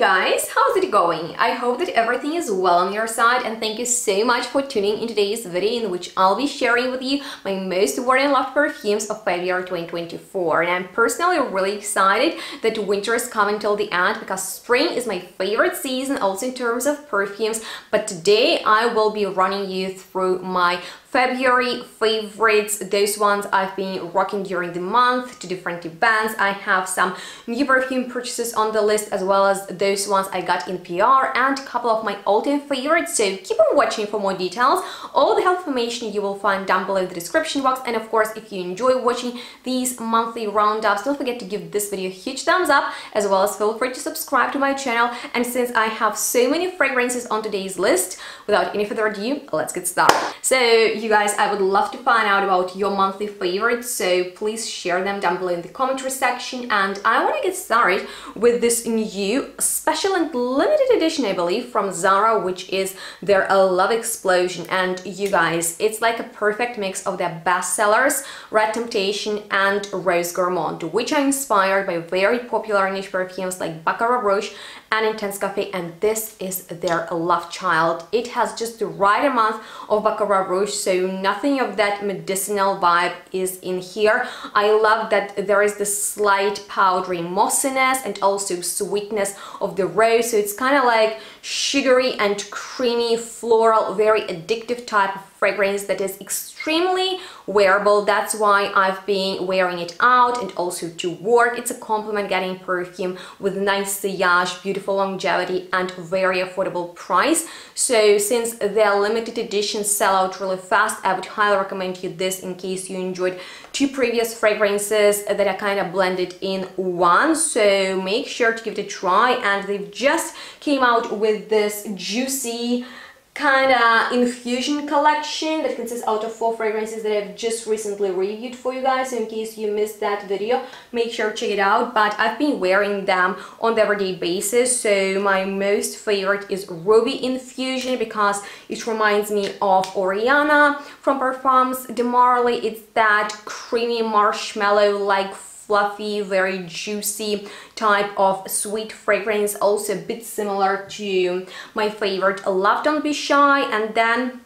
guys, how's it going? I hope that everything is well on your side, and thank you so much for tuning in today's video in which I'll be sharing with you my most worn and loved perfumes of February 2024. And I'm personally really excited that winter is coming till the end because spring is my favorite season also in terms of perfumes. But today I will be running you through my February favorites, those ones I've been rocking during the month to different events. I have some new perfume purchases on the list as well as those ones I got in PR and a couple of my all-time favorites, so keep on watching for more details. All the health information you will find down below in the description box, and of course if you enjoy watching these monthly roundups, don't forget to give this video a huge thumbs up, as well as feel free to subscribe to my channel. And since I have so many fragrances on today's list, without any further ado, let's get started. So you guys, I would love to find out about your monthly favorites, so please share them down below in the commentary section. And I want to get started with this new special and limited edition, I believe, from Zara, which is their Love Explosion. And you guys, it's like a perfect mix of their bestsellers, Red Temptation and Rose Gourmand, which are inspired by very popular niche perfumes like Baccarat Rouge and Intense Cafe, and this is their love child. It has just the right amount of Baccarat Rouge, so nothing of that medicinal vibe is in here. I love that there is this slight powdery mossiness and also sweetness of the rose, so it's kind of like sugary and creamy, floral, very addictive type of fragrance that is extremely wearable. That's why I've been wearing it out and also to work. It's a compliment getting perfume with nice sillage, beautiful longevity and very affordable price. So since their limited editions sell out really fast, I would highly recommend you this in case you enjoyed two previous fragrances that are kind of blended in one. So make sure to give it a try. And they've just came out with this juicy kind of infusion collection that consists out of 4 fragrances that I've just recently reviewed for you guys. So in case you missed that video, make sure to check it out. But I've been wearing them on the everyday basis. So my most favorite is Ruby Infusion because it reminds me of Oriana from Parfums de Marly. It's that creamy marshmallow like fluffy, very juicy type of sweet fragrance, also a bit similar to my favorite Love Don't Be Shy. And then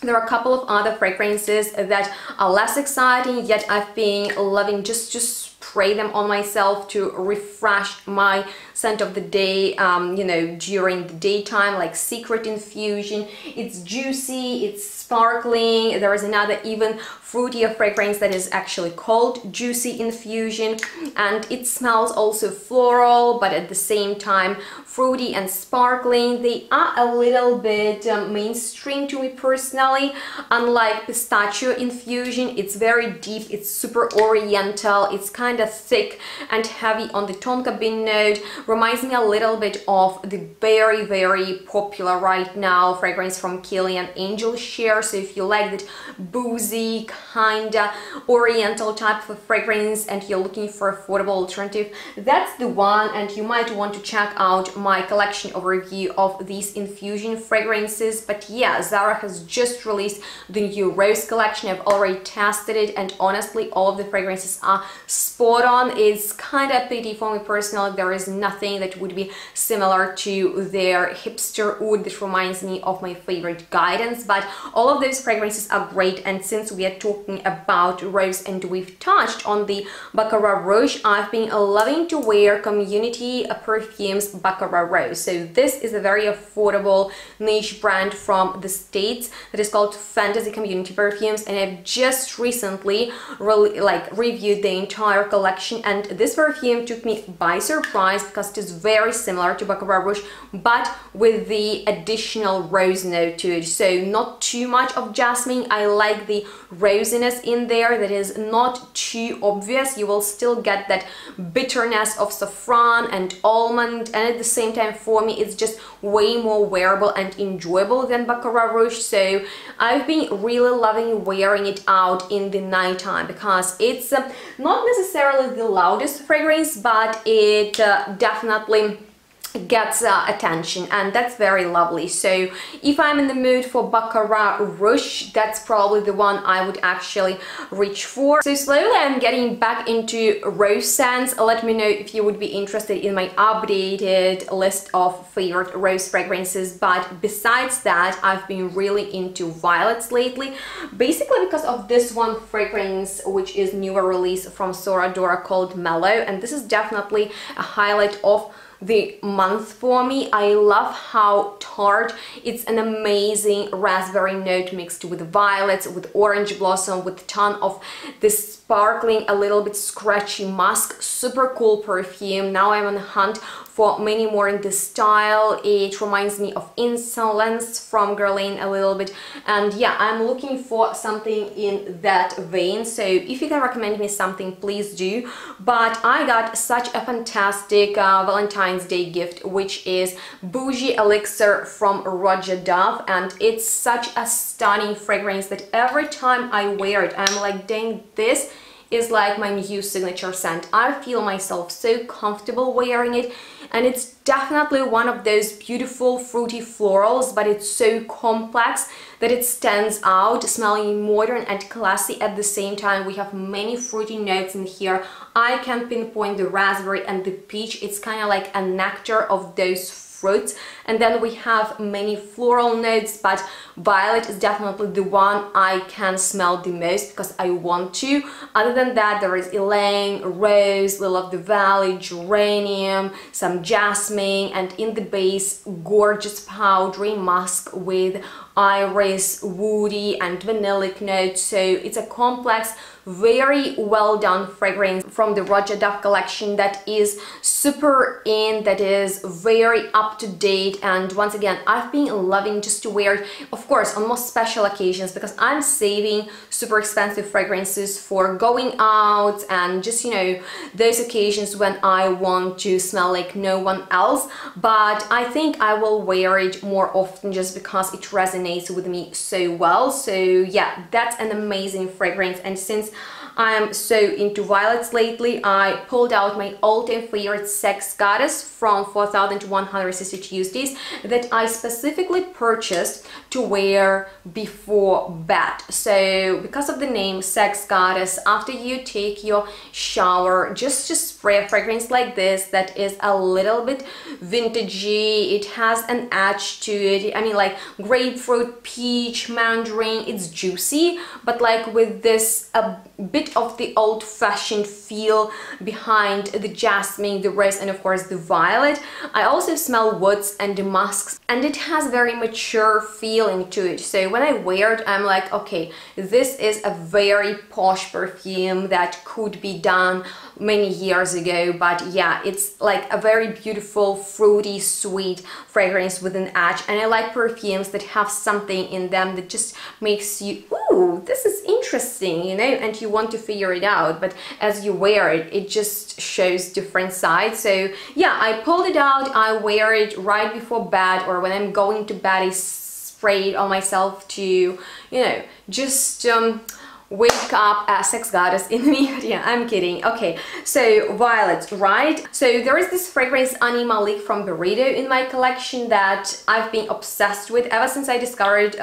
there are a couple of other fragrances that are less exciting, yet I've been loving just spray them on myself to refresh my scent of the day, you know, during the daytime, like Secret Infusion. It's juicy, it's sparkling. There is another even fruitier fragrance that is actually called Juicy Infusion, and it smells also floral, but at the same time fruity and sparkling. They are a little bit mainstream to me personally. Unlike Pistachio Infusion, it's very deep, it's super oriental, it's kind of thick and heavy on the tonka bean note. Reminds me a little bit of the very popular right now fragrance from Kilian Angel Share. So if you like that boozy kind of oriental type of fragrance and you're looking for affordable alternative, that's the one. And you might want to check out my collection overview of these infusion fragrances. But yeah, Zara has just released the new Rose collection. I've already tested it, and honestly all of the fragrances are spot on. It's kind of pity for me personally, there is nothing that would be similar to their hipster oud that reminds me of my favorite Guidance. But all of those fragrances are great. And since we are talking about Rose and we've touched on the Baccarat Rouge, I've been loving to wear Community Perfumes Baccarat Rose. So this is a very affordable niche brand from the States that is called Fantasy Community Perfumes, and I've just recently reviewed the entire collection, and this perfume took me by surprise because it is very similar to Baccarat Rouge but with the additional rose note to it. So not too much of jasmine. I like the rosiness in there that is not too obvious. You will still get that bitterness of saffron and almond, and at the same time for me it's just way more wearable and enjoyable than Baccarat Rouge. So I've been really loving wearing it out in the nighttime because it's not necessarily the loudest fragrance, but it definitely gets attention, and that's very lovely. So if I'm in the mood for Baccarat Rouge, that's probably the one I would actually reach for. So slowly I'm getting back into rose scents. Let me know if you would be interested in my updated list of favorite rose fragrances. But besides that, I've been really into violets lately, basically because of this one fragrance, which is newer release from SORADORA called Mellow, and this is definitely a highlight of the month for me. I love how tart. It's an amazing raspberry note mixed with violets, with orange blossom, with a ton of this sparkling, a little bit scratchy musk. Super cool perfume. Now I'm on the hunt for many more in this style. It reminds me of Insolence from Guerlain a little bit, and yeah, I'm looking for something in that vein. So if you can recommend me something, please do. But I got such a fantastic Valentine's Day gift, which is Bougie Elixir from Roger Dove, and it's such a stunning fragrance that every time I wear it, I'm like, dang, this is like my new signature scent. I feel myself so comfortable wearing it, and it's definitely one of those beautiful fruity florals, but it's so complex that it stands out, smelling modern and classy at the same time. We have many fruity notes in here. I can pinpoint the raspberry and the peach. It's kind of like a nectar of those fruits, and then we have many floral notes, but violet is definitely the one I can smell the most because I want to. Other than that, there is ylang, rose, lily of the valley, geranium, some jasmine, and in the base, gorgeous powdery musk with iris, woody, and vanillic notes. So it's a complex, very well done fragrance from the Roger Dove collection that is super in, that is very up to date. And once again, I've been loving just to wear it, of course, on most special occasions, because I'm saving super expensive fragrances for going out and just, you know, those occasions when I want to smell like no one else. But I think I will wear it more often just because it resonates with me so well. So yeah, that's an amazing fragrance. And since I am so into violets lately, I pulled out my all-time favorite Sex Goddess from 4160 Tuesdays that I specifically purchased to wear before bed. So because of the name Sex Goddess, after you take your shower, just spray a fragrance like this that is a little bit vintagey. It has an edge to it. I mean, like grapefruit, peach, mandarin. It's juicy, but like with this a bit of the old-fashioned feel behind the jasmine, the rose, and of course the violet. I also smell woods and the musks, and it has very mature feeling to it. So when I wear it, I'm like, okay, this is a very posh perfume that could be done many years ago. But yeah, it's like a very beautiful, fruity, sweet fragrance with an edge, and I like perfumes that have something in them that just makes you, ooh, this is interesting, you know, and you want to figure it out. But as you wear it, it just shows different sides. So yeah, I pulled it out, I wear it right before bed, or when I'm going to bed, I spray it on myself to, you know, just wake up a Sex Goddess in me. Yeah, I'm kidding. Okay, so violets, right? So there is this fragrance Animalique from Burrito in my collection that I've been obsessed with ever since I discovered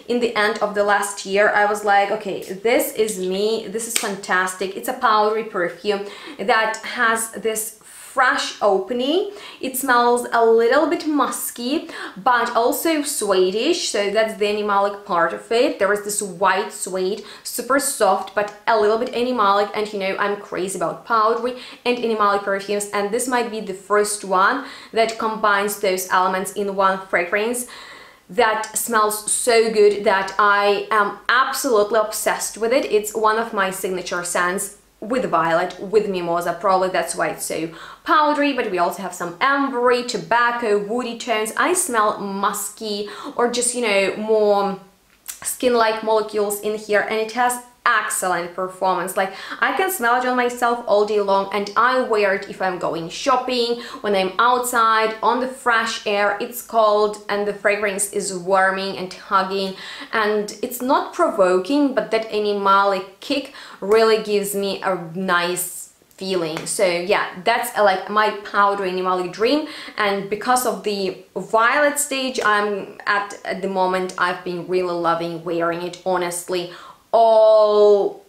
in the end of the last year. I was like, okay, this is me, this is fantastic. It's a powdery perfume that has this fresh opening. It smells a little bit musky, but also suede-ish, so that's the animalic part of it. There is this white suede, super soft, but a little bit animalic, and you know, I'm crazy about powdery and animalic perfumes, and this might be the first one that combines those elements in one fragrance that smells so good that I am absolutely obsessed with it. It's one of my signature scents with violet, with mimosa. Probably that's why it's so powdery, but we also have some ambery, tobacco, woody tones. I smell musky or just, you know, more skin-like molecules in here, and it has excellent performance. Like, I can smell it on myself all day long, and I wear it if I'm going shopping, when I'm outside on the fresh air. It's cold and the fragrance is warming and hugging, and it's not provoking, but that animalic kick really gives me a nice feeling. So yeah, that's like my powdery animalic dream, and because of the violet stage I'm at the moment, I've been really loving wearing it, honestly, all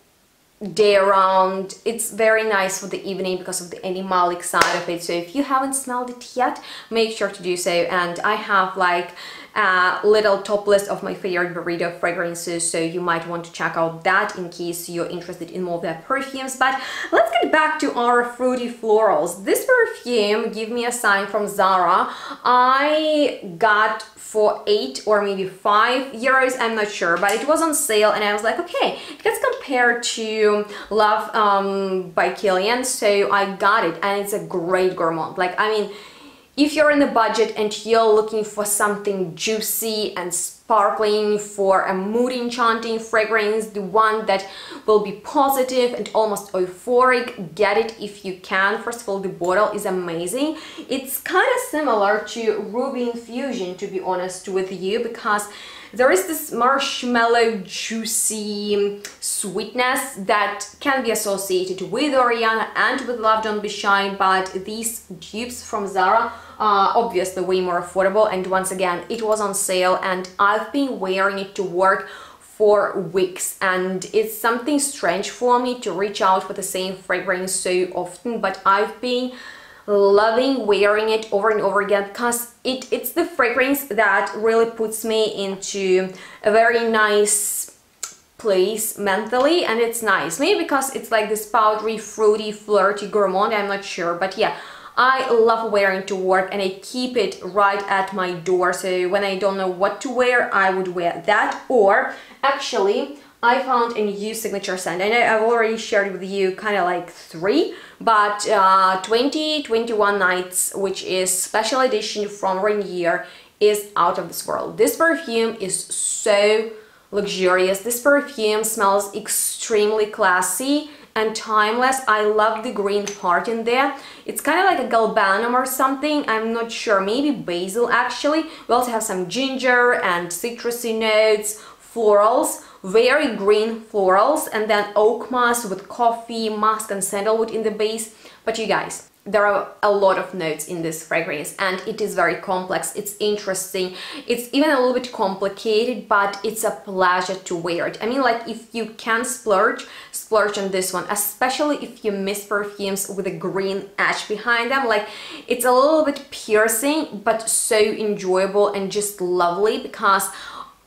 day around. It's very nice for the evening because of the animalic side of it. So if you haven't smelled it yet, make sure to do so. And I have like a little top list of my favorite burrito fragrances, so you might want to check out that in case you're interested in more of their perfumes. But let's get back to our fruity florals. This perfume, Give Me a Sign from Zara, I got for 8 or maybe 5 euros, I'm not sure, but it was on sale and I was like, okay, it gets compared to Love by Kilian, so I got it, and it's a great gourmand. Like, I mean, if you're in the budget and you're looking for something juicy and sparkling, for a mood enchanting fragrance, the one that will be positive and almost euphoric, get it if you can. First of all, the bottle is amazing. It's kind of similar to Ruby Infusion, to be honest with you, because there is this marshmallow juicy sweetness that can be associated with Oriana and with Love Don't Be Shy, but these dupes from Zara are obviously way more affordable, and once again it was on sale and I've been wearing it to work for weeks, and it's something strange for me to reach out for the same fragrance so often, but I've been loving wearing it over and over again because it's the fragrance that really puts me into a very nice place mentally, and it's nice. Maybe because it's like this powdery, fruity, flirty gourmand, I'm not sure, but yeah, I love wearing it to work and I keep it right at my door, so when I don't know what to wear, I would wear that. Or actually, I found a new signature scent. I know I've already shared with you kind of like 3, but 2021 Nights, which is special edition from Rainier, is out of this world. This perfume is so luxurious. This perfume smells extremely classy and timeless. I love the green part in there. It's kind of like a galbanum or something, I'm not sure, maybe basil actually. We also have some ginger and citrusy notes, florals, very green florals, and then oak moss with coffee, musk and sandalwood in the base. But you guys, there are a lot of notes in this fragrance and it is very complex, it's interesting, it's even a little bit complicated, but it's a pleasure to wear it. I mean, like, if you can splurge on this one, especially if you miss perfumes with a green edge behind them. Like, it's a little bit piercing but so enjoyable and just lovely, because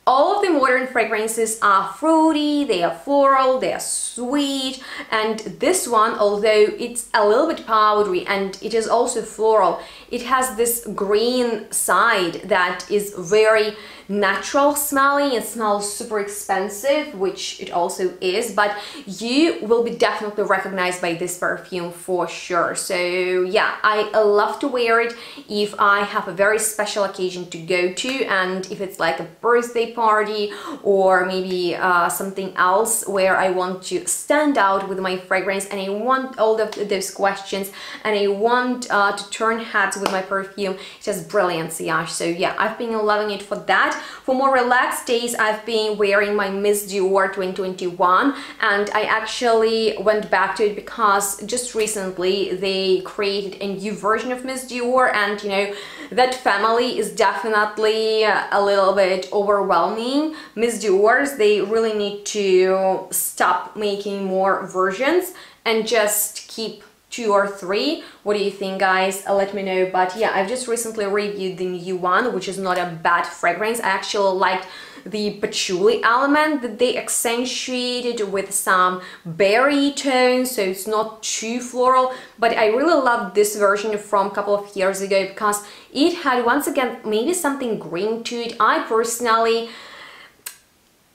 all of the modern fragrances are fruity, they are floral, they are sweet, and this one, although it's a little bit powdery and it is also floral, it has this green side that is very natural smelling. It smells super expensive, which it also is, but you will be definitely recognized by this perfume for sure. So yeah, I love to wear it if I have a very special occasion to go to, and if it's like a birthday party or maybe something else where I want to stand out with my fragrance and I want all of those questions and I want to turn heads with my perfume. It has brilliant sillage. So yeah, I've been loving it for that. For more relaxed days, I've been wearing my Miss Dior 2021, and I actually went back to it because just recently they created a new version of Miss Dior, and you know, that family is definitely a little bit overwhelming. Miss Dior's, they really need to stop making more versions and just keep 2 or 3. What do you think, guys? Let me know. But yeah, I've just recently reviewed the new one, which is not a bad fragrance. I actually liked the patchouli element that they accentuated with some berry tones, so it's not too floral. But I really loved this version from a couple of years ago because it had, once again, maybe something green to it. I personally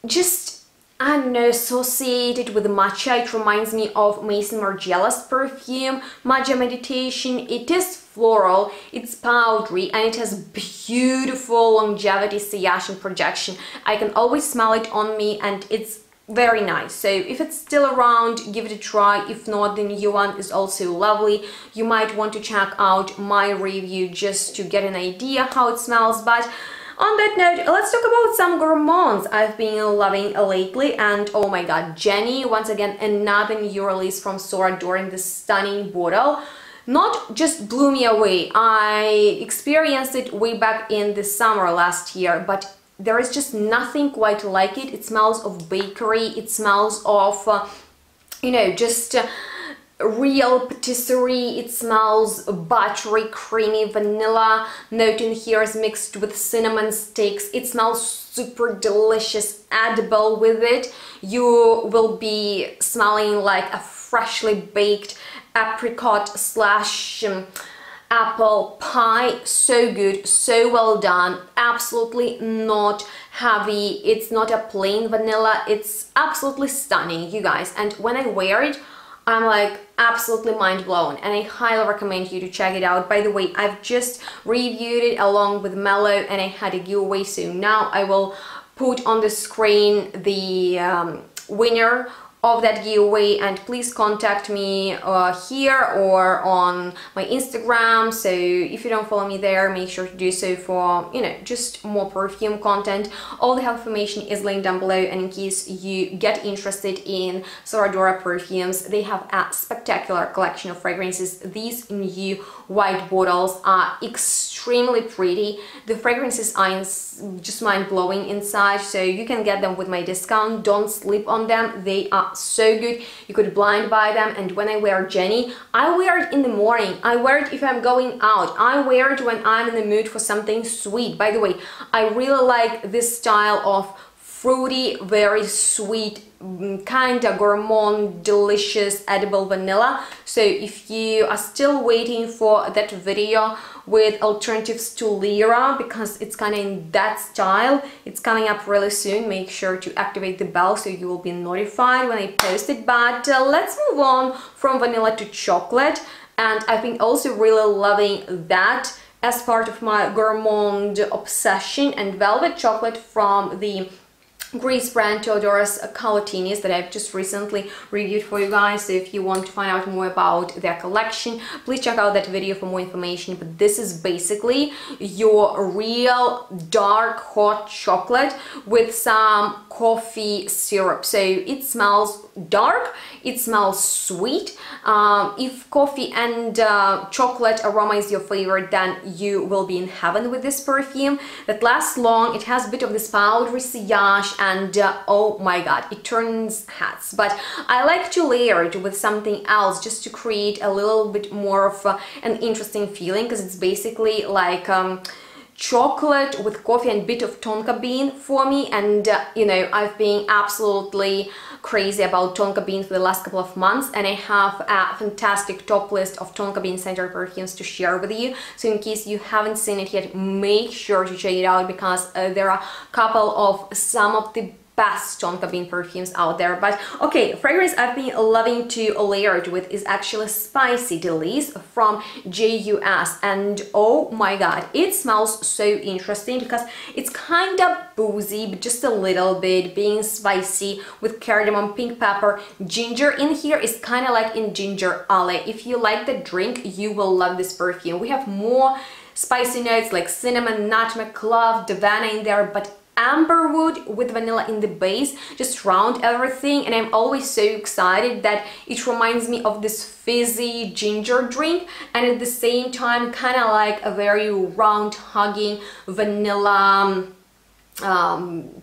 just, I don't know, associated with matcha. It reminds me of Maison Margiela's perfume, Matcha Meditation. It is floral, it's powdery, and it has beautiful longevity, sillage and projection. I can always smell it on me and it's very nice. So if it's still around, give it a try. If not, the new one is also lovely. You might want to check out my review just to get an idea how it smells. But On that note, let's talk about some gourmands I've been loving lately. And oh my god, Jenny, once again, another new release from SORADORA in this stunning bottle. Not just blew me away, I experienced it way back in the summer last year, but there is just nothing quite like it. It smells of bakery, it smells of, you know, just real patisserie. It smells buttery, creamy, vanilla note in here is mixed with cinnamon sticks. It smells super delicious, edible with it. You will be smelling like a freshly baked apricot slash apple pie. So good, so well done, absolutely not heavy. It's not a plain vanilla, it's absolutely stunning, you guys. And when I wear it, I'm like absolutely mind blown, and I highly recommend you to check it out. By the way, I've just reviewed it along with Mellow and I had a giveaway, so now I will put on the screen the winner of that giveaway, and please contact me here or on my Instagram. So if you don't follow me there, make sure to do so for, you know, just more perfume content. All the health information is linked down below, and in case you get interested in SORADORA Perfumes, they have a spectacular collection of fragrances. These new white bottles are extremely pretty. The fragrances are just mind-blowing inside, so you can get them with my discount. Don't sleep on them, they are so good. You could blind buy them. And when I wear Jenny, I wear it in the morning, I wear it if I'm going out, I wear it when I'm in the mood for something sweet. By the way, I really like this style of fruity, very sweet, kind of gourmand, delicious, edible vanilla. So if you are still waiting for that video with alternatives to Lira, because it's kind of in that style, it's coming up really soon, make sure to activate the bell so you will be notified when I post it. But let's move on from vanilla to chocolate, and I've been also really loving that as part of my gourmand obsession. And velvet chocolate from the Greece brand Theodoros Kalatinis that I've just recently reviewed for you guys. So if you want to find out more about their collection, please check out that video for more information. But this is basically your real dark hot chocolate with some coffee syrup. So it smells dark, it smells sweet. If coffee and chocolate aroma is your favorite, then you will be in heaven with this perfume. That lasts long, it has a bit of this powdery sillage, and oh my god, it turns heads. But I like to layer it with something else just to create a little bit more of an interesting feeling, because it's basically like chocolate with coffee and a bit of tonka bean for me. And you know, I've been absolutely crazy about tonka bean for the last couple of months, and I have a fantastic top list of tonka bean scented perfumes to share with you. So in case you haven't seen it yet, make sure to check it out, because there are a couple of some of the best tonka bean perfumes out there. But okay, fragrance I've been loving to layer it with is actually Spicy Delice from JUS, and oh my god, it smells so interesting because it's kind of boozy, but just a little bit, being spicy with cardamom, pink pepper, ginger. In here is kind of like in ginger ale. If you like the drink, you will love this perfume. We have more spicy notes like cinnamon, nutmeg, clove, davana in there, but amberwood with vanilla in the base just round everything. And I'm always so excited that it reminds me of this fizzy ginger drink, and at the same time kind of like a very round hugging vanilla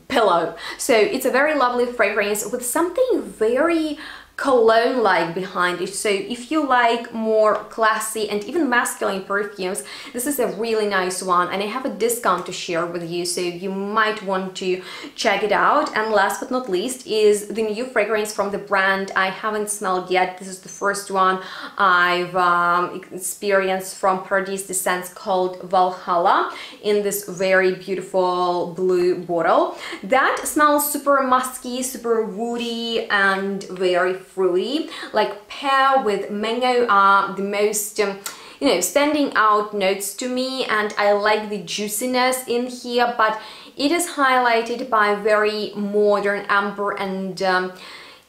pillow. So it's a very lovely fragrance with something very cologne-like behind it. So if you like more classy and even masculine perfumes, this is a really nice one, and I have a discount to share with you, so you might want to check it out. And last but not least is the new fragrance from the brand I haven't smelled yet. This is the first one I've experienced from Paradise Descents, called Valhalla, in this very beautiful blue bottle. That smells super musky, super woody, and very fruity. Like pear with mango are the most you know, standing out notes to me, and I like the juiciness in here, but it is highlighted by very modern amber and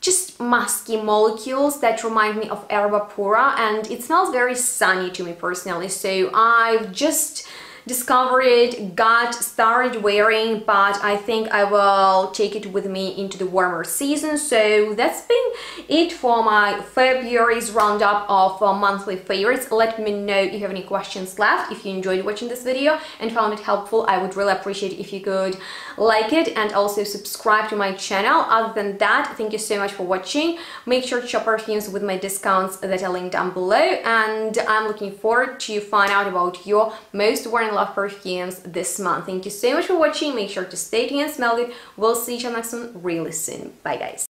just musky molecules that remind me of Erba Pura, and it smells very sunny to me personally. So I've just discovered it, got started wearing, but I think I will take it with me into the warmer season. So that's been it for my February's roundup of monthly favorites. Let me know if you have any questions left. If you enjoyed watching this video and found it helpful, I would really appreciate if you could like it and also subscribe to my channel. Other than that, thank you so much for watching. Make sure to shop perfumes with my discounts that are linked down below, and I'm looking forward to find out about your most worn and loved perfumes this month. Thank you so much for watching. Make sure to stay tuned and smell good. We'll see each other next one really soon. Bye guys.